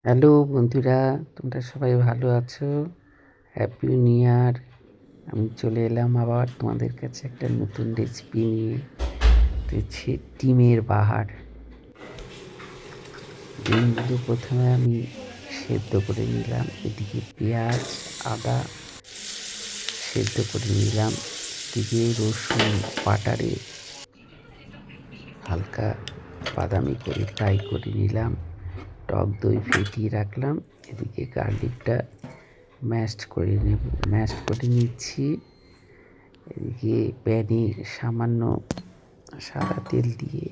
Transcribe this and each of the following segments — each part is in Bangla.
হ্যালো বন্ধুরা, তোমরা সবাই ভালো আছো? Happy new year. আমি চলে এলাম আবার তোমাদের কাছে একটা নতুন রেসিপি নিয়ে। হচ্ছে ডিমের বাহার। ডিমগুলো প্রথমে আমি সেদ্ধ করে নিলাম। এদিকে পেঁয়াজ আদা সেদ্ধ করে নিলাম। এদিকে রসুন বাটারে হালকা বাদামি করে ফ্রাই করে নিলাম। টক দই ফেটিয়ে রাখলাম। এদিকে গার্লিকটা ম্যাশড করে নিচ্ছি। এদিকে প্যানে সামান্য সাদা তেল দিয়ে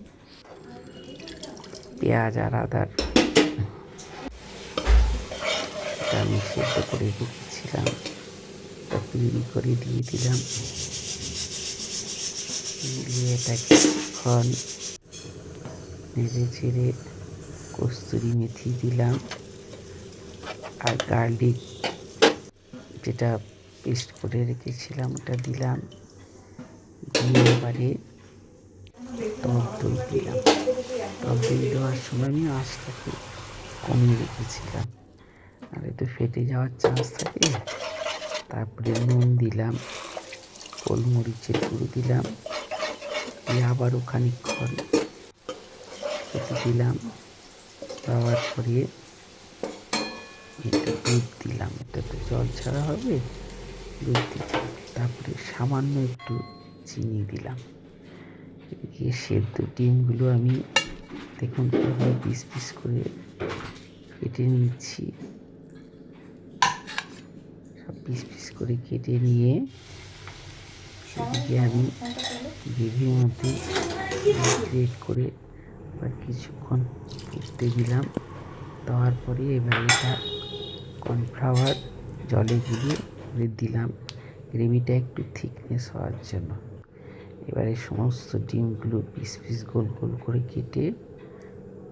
পেঁয়াজ আর আদার আমি সেদ্ধ করে রেখেছিলাম তৈরি করে দিয়ে দিলাম। দিয়ে এটা কিছুক্ষণ নেড়ে ছেড়ে কস্তুরি মেথি দিলাম আর গার্লিক যেটা পেস্ট করে রেখেছিলাম ওটা দিলাম। দিয়ে এবারে টক দই দিলাম। টক দই দেওয়ার সময় আমি আঁচটাকে কমিয়ে রেখেছিলাম, আর একটু ফেটে যাওয়ার চান্স থাকে। তারপরে নুন দিলাম, গোলমরিচের গুঁড়ো দিলাম, দিয়ে আবারও খানিকক্ষণ ফেটে দিলাম। দেওয়ার পরে একটু দুধ দিলাম। এটা তো জল ছাড়া হবে, দুধ দিলাম। তারপরে সামান্য একটু চিনি দিলাম। এদিকে সেদ্ধ ডিমগুলো আমি দেখুন কিভাবে পিস পিস করে কেটে নিচ্ছি। সব পিস পিস করে কেটে নিয়ে এদিকে আমি গ্রেভির মধ্যে গ্রেট করে আবার কিছুক্ষণ ফুটতে দিলাম। দেওয়ার পরে এবার এটা কর্নফ্লাওয়ার জলে গুলিয়ে দিলাম গ্রেভিটা একটু থিকনেস হওয়ার জন্য। এবারে সমস্ত ডিমগুলো পিস পিস গোল গোল করে কেটে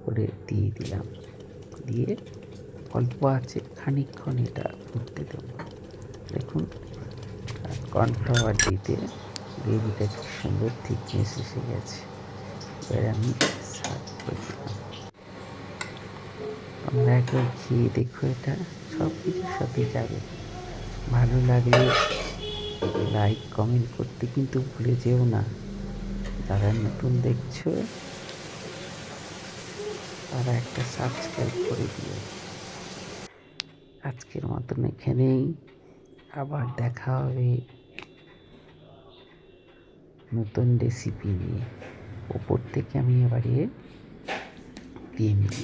করে দিয়ে দিলাম। দিয়ে অল্প আছে খানিকক্ষণ এটা ফুটতে দেব। দেখুন কর্নফ্লাওয়ার দিতে গ্রেভিটা কি সুন্দর থিকনেস এসে গেছে। এবার আমি সার্ভ করে দিলাম। তোমরা একবার খেয়ে দেখো, এটা সব কিছুর সাথে যাবে। ভালো লাগলে লাইক কমেন্ট করতে কিন্তু ভুলে যেও না। যারা নতুন দেখছো তারা একটা সাবস্ক্রাইব করে দিও। আজকের মতন এখানেই, আবার দেখা হবে নতুন রেসিপি নিয়ে। ওপর থেকে আমি এবারে ডিম দিয়ে